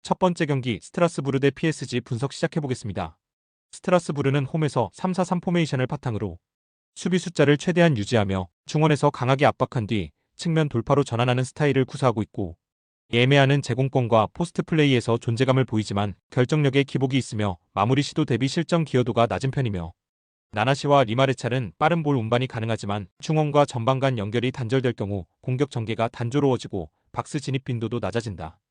첫 번째 경기 스트라스부르 대 PSG 분석 시작해보겠습니다. 스트라스부르는 홈에서 3-4-3 포메이션을 바탕으로 수비 숫자를 최대한 유지하며 중원에서 강하게 압박한 뒤 측면 돌파로 전환하는 스타일을 구사하고 있고, 예매하는 제공권과 포스트 플레이에서 존재감을 보이지만 결정력에 기복이 있으며 마무리 시도 대비 실점 기여도가 낮은 편이며, 나나시와 리마레찰은 빠른 볼 운반이 가능하지만 중원과 전방 간 연결이 단절될 경우 공격 전개가 단조로워지고 박스 진입 빈도도 낮아진다.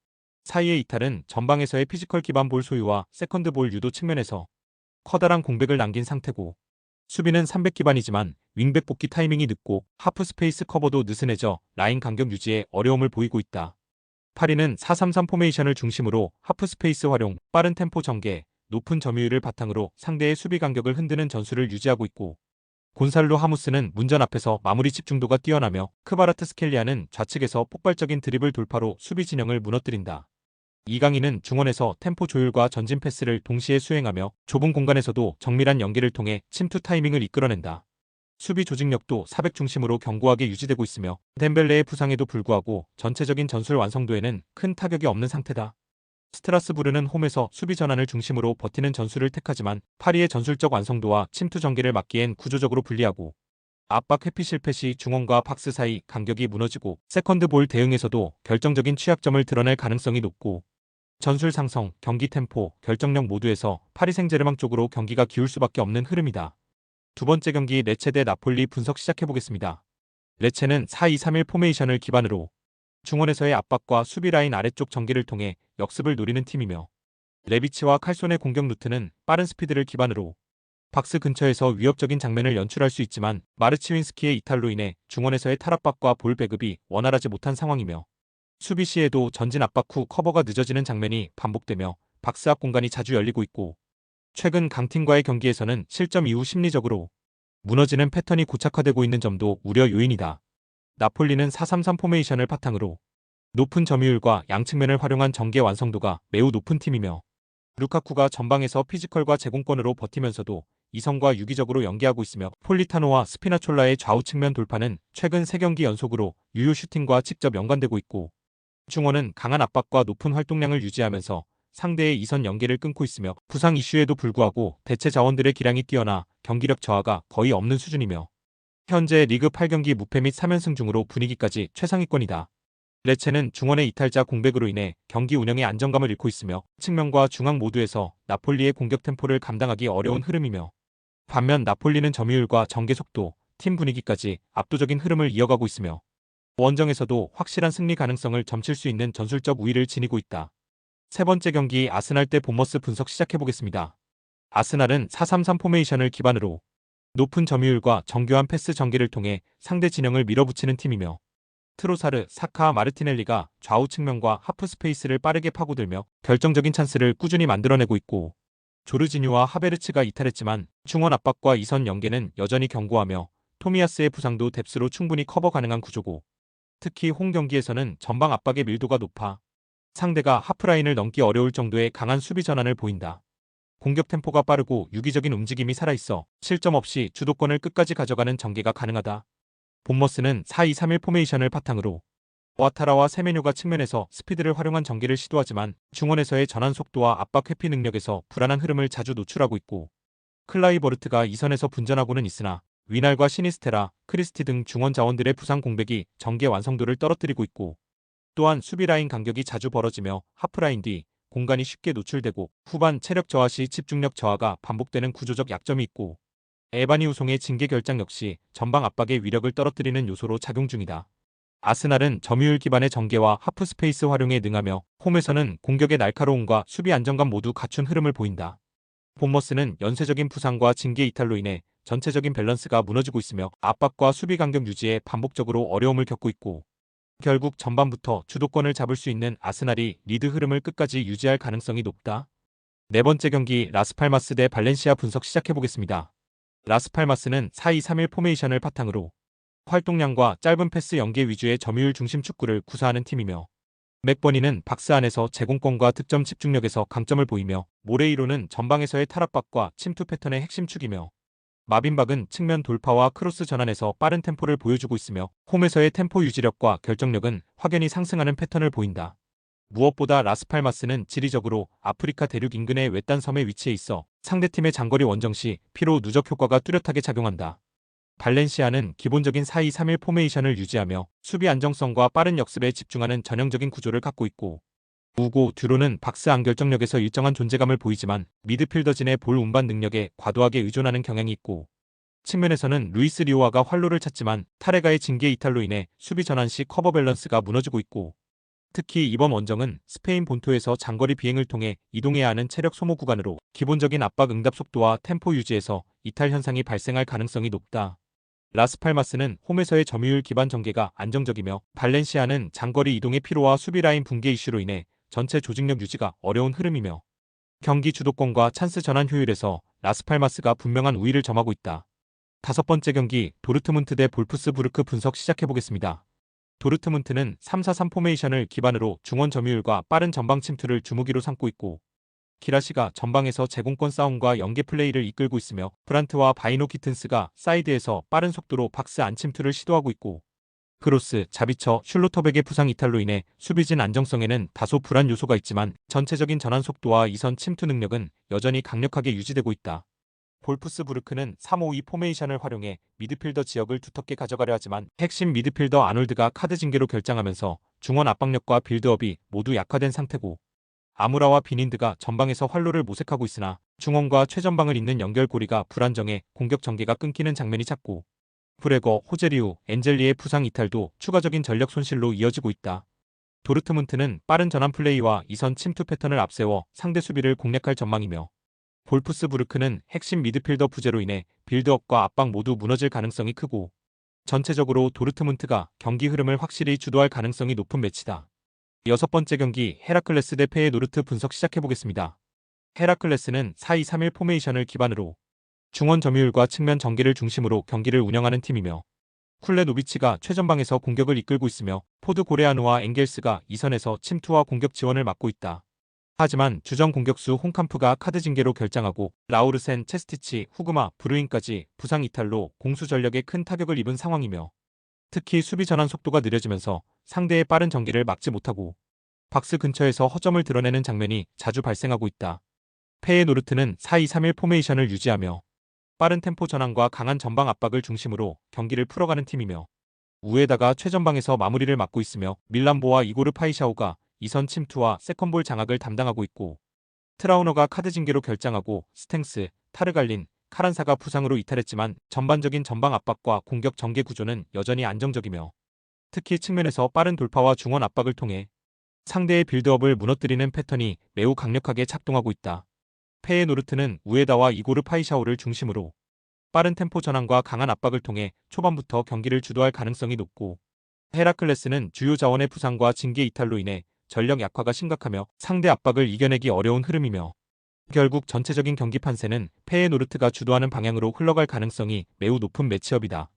사이의 이탈은 전방에서의 피지컬 기반 볼 소유와 세컨드 볼 유도 측면에서 커다란 공백을 남긴 상태고, 수비는 300 기반이지만 윙백 복귀 타이밍이 늦고 하프 스페이스 커버도 느슨해져 라인 간격 유지에 어려움을 보이고 있다. 파리는 4-3-3 포메이션을 중심으로 하프 스페이스 활용, 빠른 템포 전개, 높은 점유율을 바탕으로 상대의 수비 간격을 흔드는 전술을 유지하고 있고, 곤살로 하무스는 문전 앞에서 마무리 집중도가 뛰어나며 크바라트스켈리아는 좌측에서 폭발적인 드리블 돌파로 수비 진영을 무너뜨린다. 이강인은 중원에서 템포 조율과 전진 패스를 동시에 수행하며 좁은 공간에서도 정밀한 연계를 통해 침투 타이밍을 이끌어낸다. 수비 조직력도 400 중심으로 견고하게 유지되고 있으며 덴벨레의 부상에도 불구하고 전체적인 전술 완성도에는 큰 타격이 없는 상태다. 스트라스부르는 홈에서 수비 전환을 중심으로 버티는 전술을 택하지만 파리의 전술적 완성도와 침투 전개를 막기엔 구조적으로 불리하고, 압박 회피 실패 시 중원과 박스 사이 간격이 무너지고 세컨드 볼 대응에서도 결정적인 취약점을 드러낼 가능성이 높고, 전술 상성, 경기 템포, 결정력 모두에서 파리 생제르맹 쪽으로 경기가 기울 수밖에 없는 흐름이다. 두 번째 경기 레체 대 나폴리 분석 시작해보겠습니다. 레체는 4-2-3-1 포메이션을 기반으로 중원에서의 압박과 수비 라인 아래쪽 전개를 통해 역습을 노리는 팀이며, 레비치와 칼손의 공격 루트는 빠른 스피드를 기반으로 박스 근처에서 위협적인 장면을 연출할 수 있지만 마르치윈스키의 이탈로 인해 중원에서의 탈압박과 볼 배급이 원활하지 못한 상황이며, 수비 시에도 전진 압박 후 커버가 늦어지는 장면이 반복되며 박스 앞 공간이 자주 열리고 있고, 최근 강팀과의 경기에서는 실점 이후 심리적으로 무너지는 패턴이 고착화되고 있는 점도 우려 요인이다. 나폴리는 4-3-3 포메이션을 바탕으로 높은 점유율과 양측면을 활용한 전개 완성도가 매우 높은 팀이며, 루카쿠가 전방에서 피지컬과 제공권으로 버티면서도 이성과 유기적으로 연계하고 있으며, 폴리타노와 스피나촐라의 좌우 측면 돌파는 최근 3경기 연속으로 유효 슈팅과 직접 연관되고 있고, 중원은 강한 압박과 높은 활동량을 유지하면서 상대의 이선 연계를 끊고 있으며 부상 이슈에도 불구하고 대체 자원들의 기량이 뛰어나 경기력 저하가 거의 없는 수준이며, 현재 리그 8경기 무패 및 3연승 중으로 분위기까지 최상위권이다. 레체는 중원의 이탈자 공백으로 인해 경기 운영의 안정감을 잃고 있으며 측면과 중앙 모두에서 나폴리의 공격 템포를 감당하기 어려운 흐름이며, 반면 나폴리는 점유율과 전개 속도, 팀 분위기까지 압도적인 흐름을 이어가고 있으며 원정에서도 확실한 승리 가능성을 점칠 수 있는 전술적 우위를 지니고 있다. 세 번째 경기 아스날 대 본머스 분석 시작해보겠습니다. 아스날은 4-3-3 포메이션을 기반으로 높은 점유율과 정교한 패스 전개를 통해 상대 진영을 밀어붙이는 팀이며, 트로사르, 사카, 마르티넬리가 좌우 측면과 하프 스페이스를 빠르게 파고들며 결정적인 찬스를 꾸준히 만들어내고 있고, 조르지뉴와 하베르츠가 이탈했지만 중원 압박과 이선 연계는 여전히 견고하며 토미야스의 부상도 뎁스로 충분히 커버 가능한 구조고, 특히 홈 경기에서는 전방 압박의 밀도가 높아 상대가 하프라인을 넘기 어려울 정도의 강한 수비 전환을 보인다. 공격 템포가 빠르고 유기적인 움직임이 살아있어 실점 없이 주도권을 끝까지 가져가는 전개가 가능하다. 본머스는 4-2-3-1 포메이션을 바탕으로 와타라와 세메뇨가 측면에서 스피드를 활용한 전개를 시도하지만 중원에서의 전환 속도와 압박 회피 능력에서 불안한 흐름을 자주 노출하고 있고, 클라이버르트가 이선에서 분전하고는 있으나 위날과 시니스테라, 크리스티 등 중원 자원들의 부상 공백이 전개 완성도를 떨어뜨리고 있고, 또한 수비 라인 간격이 자주 벌어지며 하프라인 뒤 공간이 쉽게 노출되고 후반 체력 저하 시 집중력 저하가 반복되는 구조적 약점이 있고, 에바니 우송의 징계 결장 역시 전방 압박의 위력을 떨어뜨리는 요소로 작용 중이다. 아스날은 점유율 기반의 전개와 하프 스페이스 활용에 능하며 홈에서는 공격의 날카로움과 수비 안정감 모두 갖춘 흐름을 보인다. 본머스는 연쇄적인 부상과 징계 이탈로 인해 전체적인 밸런스가 무너지고 있으며 압박과 수비 간격 유지에 반복적으로 어려움을 겪고 있고, 결국 전반부터 주도권을 잡을 수 있는 아스날이 리드 흐름을 끝까지 유지할 가능성이 높다. 네 번째 경기 라스팔마스 대 발렌시아 분석 시작해보겠습니다. 라스팔마스는 4-2-3-1 포메이션을 바탕으로 활동량과 짧은 패스 연계 위주의 점유율 중심 축구를 구사하는 팀이며, 맥버니는 박스 안에서 제공권과 득점 집중력에서 강점을 보이며, 모레이로는 전방에서의 탈압박과 침투 패턴의 핵심 축이며, 마빈박은 측면 돌파와 크로스 전환에서 빠른 템포를 보여주고 있으며 홈에서의 템포 유지력과 결정력은 확연히 상승하는 패턴을 보인다. 무엇보다 라스팔마스는 지리적으로 아프리카 대륙 인근의 외딴 섬에 위치해 있어 상대팀의 장거리 원정 시 피로 누적 효과가 뚜렷하게 작용한다. 발렌시아는 기본적인 4-2-3-1 포메이션을 유지하며 수비 안정성과 빠른 역습에 집중하는 전형적인 구조를 갖고 있고, 우고 듀로는 박스 안 결정력에서 일정한 존재감을 보이지만 미드필더진의 볼 운반 능력에 과도하게 의존하는 경향이 있고, 측면에서는 루이스 리오아가 활로를 찾지만 타레가의 징계 이탈로 인해 수비 전환 시 커버 밸런스가 무너지고 있고, 특히 이번 원정은 스페인 본토에서 장거리 비행을 통해 이동해야 하는 체력 소모 구간으로 기본적인 압박 응답 속도와 템포 유지에서 이탈 현상이 발생할 가능성이 높다. 라스팔마스는 홈에서의 점유율 기반 전개가 안정적이며 발렌시아는 장거리 이동의 피로와 수비 라인 붕괴 이슈로 인해 전체 조직력 유지가 어려운 흐름이며 경기 주도권과 찬스 전환 효율에서 라스팔마스가 분명한 우위를 점하고 있다. 다섯 번째 경기 도르트문트 대 볼프스부르크 분석 시작해보겠습니다. 도르트문트는 3-4-3 포메이션을 기반으로 중원 점유율과 빠른 전방 침투를 주무기로 삼고 있고, 기라시가 전방에서 제공권 싸움과 연계 플레이를 이끌고 있으며 브란트와 바이노 키튼스가 사이드에서 빠른 속도로 박스 안 침투를 시도하고 있고, 크로스, 자비처, 슐로터백의 부상 이탈로 인해 수비진 안정성에는 다소 불안 요소가 있지만 전체적인 전환 속도와 이선 침투 능력은 여전히 강력하게 유지되고 있다. 볼프스부르크는 3-5-2 포메이션을 활용해 미드필더 지역을 두텁게 가져가려 하지만 핵심 미드필더 아놀드가 카드 징계로 결장하면서 중원 압박력과 빌드업이 모두 약화된 상태고, 아무라와 비닌드가 전방에서 활로를 모색하고 있으나 중원과 최전방을 잇는 연결고리가 불안정해 공격 전개가 끊기는 장면이 잦고, 브레거, 호제리우, 엔젤리의 부상 이탈도 추가적인 전력 손실로 이어지고 있다. 도르트문트는 빠른 전환 플레이와 이선 침투 패턴을 앞세워 상대 수비를 공략할 전망이며, 볼프스부르크는 핵심 미드필더 부재로 인해 빌드업과 압박 모두 무너질 가능성이 크고, 전체적으로 도르트문트가 경기 흐름을 확실히 주도할 가능성이 높은 매치다. 여섯 번째 경기 헤라클레스 대 페예노르트 분석 시작해보겠습니다. 헤라클레스는 4-2-3-1 포메이션을 기반으로 중원 점유율과 측면 전개를 중심으로 경기를 운영하는 팀이며, 쿨레노비치가 최전방에서 공격을 이끌고 있으며 포드 고레아노와 엥겔스가 이선에서 침투와 공격 지원을 맡고 있다. 하지만 주전 공격수 홍캄프가 카드 징계로 결장하고 라우르센, 체스티치, 후그마, 브루인까지 부상 이탈로 공수 전력에 큰 타격을 입은 상황이며, 특히 수비 전환 속도가 느려지면서 상대의 빠른 전개를 막지 못하고 박스 근처에서 허점을 드러내는 장면이 자주 발생하고 있다. 페예노르트는 4-2-3-1 포메이션을 유지하며 빠른 템포 전환과 강한 전방 압박을 중심으로 경기를 풀어가는 팀이며, 우에다가 최전방에서 마무리를 맡고 있으며 밀란보와 이고르 파이샤오가 이선 침투와 세컨볼 장악을 담당하고 있고, 트라우너가 카드 징계로 결장하고 스탱스, 타르갈린, 카란사가 부상으로 이탈했지만 전반적인 전방 압박과 공격 전개 구조는 여전히 안정적이며, 특히 측면에서 빠른 돌파와 중원 압박을 통해 상대의 빌드업을 무너뜨리는 패턴이 매우 강력하게 작동하고 있다. 페예노르트는 우에다와 이고르 파이샤오를 중심으로 빠른 템포 전환과 강한 압박을 통해 초반부터 경기를 주도할 가능성이 높고, 헤라클레스는 주요 자원의 부상과 징계 이탈로 인해 전력 약화가 심각하며 상대 압박을 이겨내기 어려운 흐름이며, 결국 전체적인 경기 판세는 페예노르트가 주도하는 방향으로 흘러갈 가능성이 매우 높은 매치업이다.